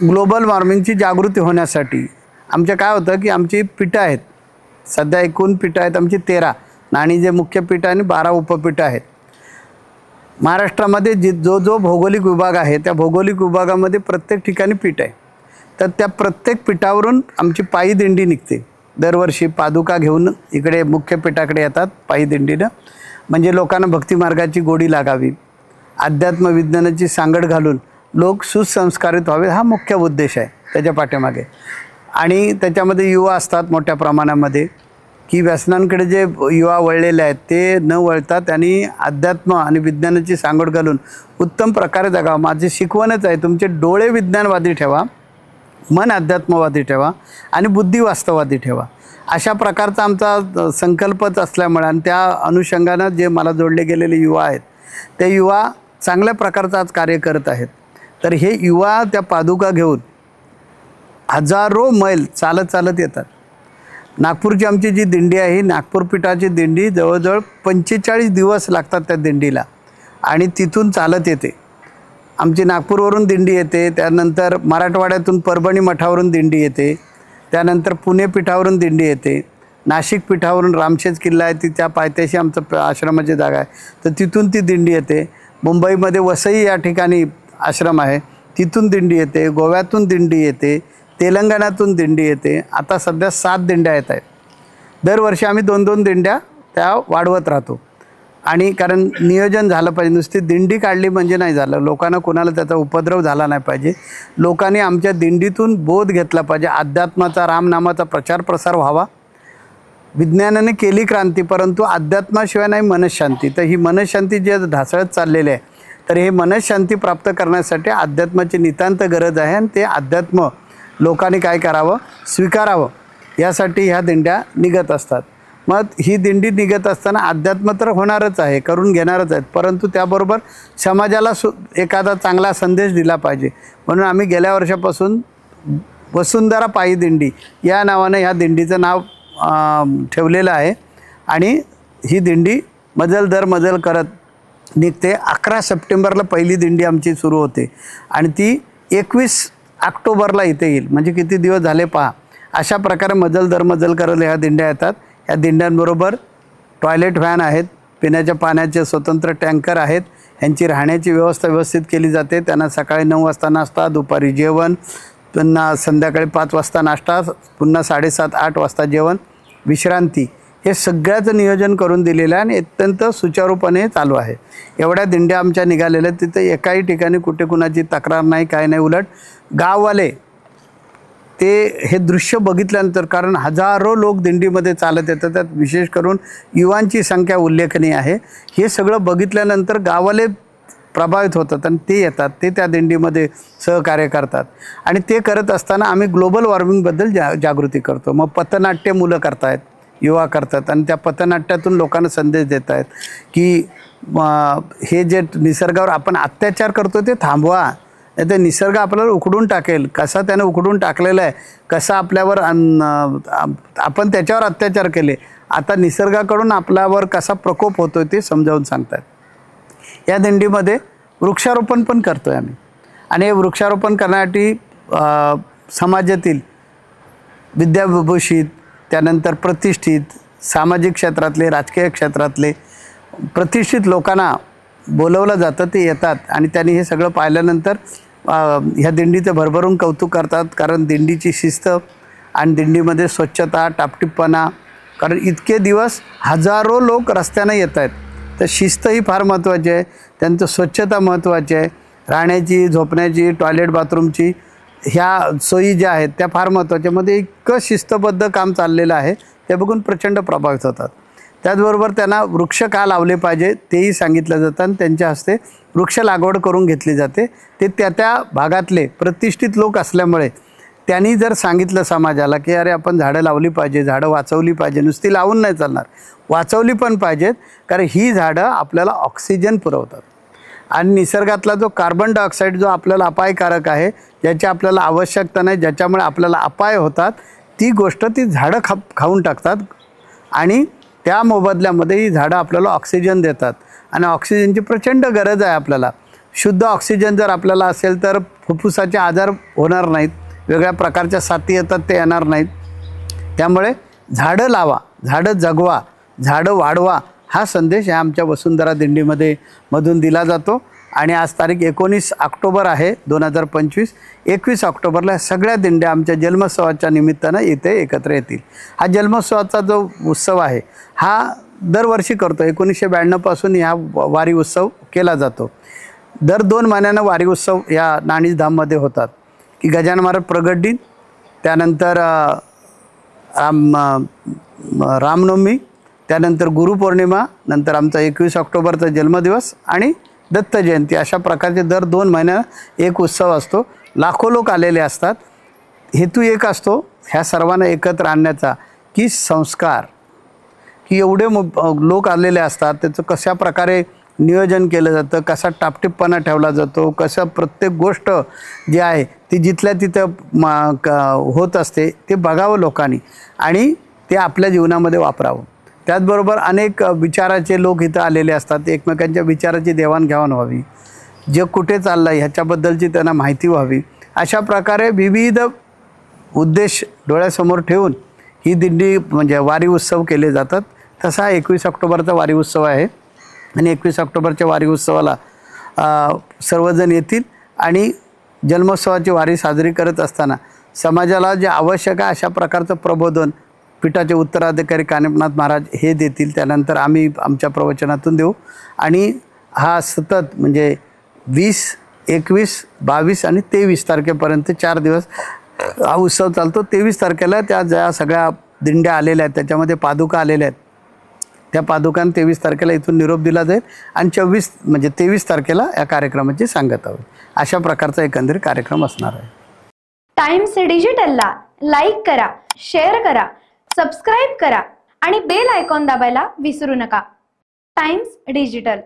Global वॉर्मिंगची जागृती होण्यासाठी आमच्या काय होतं की आमची पीठं आहेत, सध्या एकूण पीठं आहेत आमची 13 आणि जे मुख्य पीठ आहे आणि 12 उपपीठं आहेत. महाराष्ट्रामध्ये जो भौगोलिक विभाग आहे त्या भौगोलिक विभागामध्ये प्रत्येक ठिकाणी पीठ आहे. तर त्या प्रत्येक पीठावरून आमची पायी दिंडी निघते. दरवर्षी पादुका घेऊन इकडे मुख्य पीठाकडे येतात पायी दिंडीनं, म्हणजे लोकांना भक्तिमार्गाची गोडी लागावी, अध्यात्म विज्ञानाची सांगड घालून लोक सुसंस्कारित व्हावे, हा मुख्य उद्देश आहे त्याच्या पाठीमागे. आणि त्याच्यामध्ये युवा असतात मोठ्या प्रमाणामध्ये, की व्यसनांकडे जे युवा वळलेले आहेत ते न वळता त्यांनी अध्यात्म आणि विज्ञानाची सांगड घालून उत्तम प्रकारे जगावं. माझी शिकवणच आहे, तुमचे डोळे विज्ञानवादी ठेवा, मन अध्यात्मवादी ठेवा आणि बुद्धी वास्तववादी ठेवा. अशा प्रकारचा आमचा संकल्पच असल्यामुळे आणि त्या अनुषंगानं जे मला जोडले गेलेले युवा आहेत ते युवा चांगल्या प्रकारचं आज कार्य करत आहेत. तर हे युवा त्या पादुका घेऊन हजारो मैल चालत येतात. नागपूरची आमची जी दिंडी आहे ही नागपूर पीठाची दिंडी जवळजवळ 45 दिवस लागतात त्या दिंडीला आणि तिथून चालत येते. आमची नागपूरवरून दिंडी येते, त्यानंतर मराठवाड्यातून परभणी मठावरून दिंडी येते, त्यानंतर पुणे पीठावरून दिंडी येते, नाशिक पीठावरून रामशेज किल्ला आहे त्या पायथ्याशी आमचं आश्रमाची जागा आहे तर तिथून ती दिंडी येते. मुंबईमध्ये वसई या ठिकाणी आश्रम आहे तिथून दिंडी येते, गोव्यातून दिंडी येते, तेलंगणातून दिंडी येते. आता सध्या 7 दिंड्या येत आहेत. दरवर्षी आम्ही 2-2 दिंड्या त्या वाढवत राहतो. आणि कारण नियोजन झालं पाहिजे, नुसती दिंडी काढली म्हणजे नाही झालं, लोकांना कोणाला त्याचा उपद्रव झाला नाही पाहिजे. लोकांनी आमच्या दिंडीतून बोध घेतला पाहिजे, अध्यात्माचा रामनामाचा प्रचार प्रसार व्हावा. विज्ञानाने केली क्रांती परंतु अध्यात्माशिवाय नाही मनशांती. तर ही मनशांती जे ढासळत चाललेली आहे तर हे मनशांती प्राप्त करण्यासाठी अध्यात्माची नितांत गरज आहे आणि ते अध्यात्म लोकांनी काय करावं, स्वीकारावं, यासाठी ह्या दिंड्या निघत असतात. मग ही दिंडी निघत असताना अध्यात्म तर होणारच आहे, करून घेणारच आहेत, परंतु त्याबरोबर समाजाला एखादा चांगला संदेश दिला पाहिजे. म्हणून आम्ही गेल्या वर्षापासून वसुंधरा पायी दिंडी या नावानं ह्या दिंडीचं नाव ठेवलेलं आहे. आणि ही दिंडी मजल दर मजल करत निघते. 11 सप्टेंबरला पहिली दिंडी आमची सुरू होते आणि ती 21 ऑक्टोबरला इथे येईल. म्हणजे किती दिवस झाले पहा. अशा प्रकारे मजल दर मजल करत ह्या दिंड्या येतात. ह्या दिंड्यांबरोबर टॉयलेट व्हॅन आहेत, पिण्याच्या पाण्याचे स्वतंत्र टँकर आहेत, ह्यांची राहण्याची व्यवस्था व्यवस्थित केली जाते. त्यांना सकाळी 9 वाजता नाश्ता, दुपारी जेवण, पुन्हा संध्याकाळी 5 वाजता नाश्ता, पुन्हा 7:30-8 वाजता जेवण, विश्रांती, हे सगळ्याचं नियोजन करून दिलेलं आहे आणि अत्यंत सुचारूपणे चालू आहे. एवढ्या दिंड्या आमच्या निघालेल्या तिथे एकाही ठिकाणी कुठे कुणाची तक्रार नाही, काय नाही. उलट गाववाले ते हे दृश्य बघितल्यानंतर, कारण हजारो लोक दिंडीमध्ये चालत येतात, त्यात विशेष करून युवांची संख्या उल्लेखनीय आहे, हे सगळं बघितल्यानंतर गाववाले प्रभावित होतात आणि ते येतात, ते त्या दिंडीमध्ये सहकार्य करतात. आणि ते करत असताना आम्ही ग्लोबल वॉर्मिंगबद्दल जागृती करतो. मग पथनाट्य मुलं करतायत, युवा करतात आणि त्या पथनाट्यातून लोकांना संदेश देत आहेत की हे जे निसर्गावर आपण अत्याचार करतो ते थांबवा, नाही तर निसर्ग आपल्याला उखडून टाकेल. कसा त्याने उखडून टाकलेला आहे, कसा आपल्यावर आपण त्याच्यावर अत्याचार केले, आता निसर्गाकडून आपल्यावर कसा प्रकोप होतो ते समजावून सांगतात. या दिंडीमध्ये वृक्षारोपण पण करतो आहे आम्ही. आणि हे वृक्षारोपण करण्यासाठी समाजातील विद्याविभूषित, त्यानंतर प्रतिष्ठित, सामाजिक क्षेत्रातले, राजकीय क्षेत्रातले प्रतिष्ठित लोकांना बोलवलं जातं. ते येतात आणि त्यांनी हे सगळं पाहिल्यानंतर ह्या दिंडीचं भरभरून कौतुक करतात. कारण दिंडीची शिस्त आणि दिंडीमध्ये स्वच्छता, टापटिपपणा, कारण इतके दिवस हजारो लोक रस्त्यानं येत आहेत, तर शिस्त ही फार महत्त्वाची आहे. त्यांचं स्वच्छता महत्त्वाची आहे, राहण्याची, झोपण्याची, टॉयलेट बाथरूमची ह्या सोयी ज्या आहेत त्या फार महत्त्वाच्या. मध्ये इतकं शिस्तबद्ध काम चाललेलं आहे ते बघून प्रचंड प्रभावित होतात. त्याचबरोबर त्यांना वृक्ष का लावले पाहिजे तेही सांगितलं जातं आणि त्यांच्या हस्ते वृक्ष लागवड करून घेतली जाते. ते त्या भागातले प्रतिष्ठित लोक असल्यामुळे त्यांनी जर सांगितलं समाजाला की अरे आपण झाडं लावली पाहिजे, झाडं वाचवली पाहिजे, नुसती लावून नाही चालणार, वाचवली पण पाहिजेत, कारण ही झाडं आपल्याला ऑक्सिजन पुरवतात आणि निसर्गातला जो कार्बन डायऑक्साईड जो आपल्याला अपायकारक आहे, ज्याची आपल्याला आवश्यकता नाही, ज्याच्यामुळे आपल्याला अपाय होतात, ती गोष्ट ती झाडं खाऊन टाकतात आणि त्या मोबदल्यामध्ये ही झाडं आपल्याला ऑक्सिजन देतात आणि ऑक्सिजनची प्रचंड गरज आहे आपल्याला. शुद्ध ऑक्सिजन जर आपल्याला असेल तर फुफ्फुसाचे आजार होणार नाहीत, वेगळ्या प्रकारच्या साथी येतात ते येणार नाहीत. त्यामुळे झाडं लावा, झाडं जगवा, झाडं वाढवा हा संदेश ह्या आमच्या वसुंधरा दिंडीमध्ये मधून दिला जातो. आणि आज तारीख 19 ऑक्टोबर आहे 2025. 21 ऑक्टोबरला सगळ्या दिंड्या आमच्या जन्मोत्सवाच्या निमित्तानं इथे एकत्र येतील. हा जन्मोत्सवाचा जो उत्सव आहे हा दरवर्षी करतो. 1992 पासून हा वारी उत्सव केला जातो. दर 2 महिन्यानं वारी उत्सव या नाणीज धाममध्ये होतात की गजानन महाराज प्रगट दिन, त्यानंतर रामनवमी, त्यानंतर गुरुपौर्णिमा, नंतर आमचा 21 ऑक्टोबरचा जन्मदिवस आणि दत्त जयंती. अशा प्रकारचे दर 2 महिन्यानं एक उत्सव असतो. लाखो लोक आलेले असतात. हेतू एक असतो ह्या सर्वांना एकत्र आणण्याचा की संस्कार, की एवढे लोक आलेले असतात त्याचं कशा प्रकारे नियोजन केलं जातं, कसा टापटीपपणा ठेवला जातो, कसं प्रत्येक गोष्ट जी आहे ती जिथल्या तिथं होत असते ते बघावं लोकांनी आणि ते आपल्या जीवनामध्ये वापरावं. त्याचबरोबर अनेक विचाराचे लोक इथं आलेले असतात. एकमेकांच्या विचाराची देवाणघेवाण व्हावी, जग कुठे चाललं आहे ह्याच्याबद्दलची त्यांना माहिती व्हावी. अशा प्रकारे विविध उद्देश डोळ्यासमोर ठेवून ही दिंडी म्हणजे वारी उत्सव केले जातात. तसा 21 ऑक्टोबरचा वारी उत्सव आहे आणि 21 ऑक्टोबरच्या वारी उत्सवाला सर्वजण येतील आणि जन्मोत्सवाची वारी साजरी करत असताना समाजाला जे आवश्यक आहे अशा प्रकारचं प्रबोधन पीठाचे उत्तराधिकारी कानिफनाथ महाराज हे देतील. त्यानंतर आम्ही आमच्या प्रवचनातून देऊ आणि हा सतत म्हणजे 20, 21, 22 आणि 23 तारखेपर्यंत 4 दिवस हा उत्सव चालतो. 23 तारखेला त्या ज्या सगळ्या दिंड्या आलेल्या आहेत त्याच्यामध्ये पादुका आलेल्या आहेत. त्या पादुकांना 23 तारखेला इथून निरोप दिला जाईल आणि 23 तारखेला या कार्यक्रमाची सांगता होईल. अशा प्रकारचा एकंदरीत कार्यक्रम असणार आहे. टाइम्स डिजिटलला लाईक करा, शेअर करा, सबस्क्राईब करा आणि बेल आयकॉन दाबायला विसरू नका. Times digital.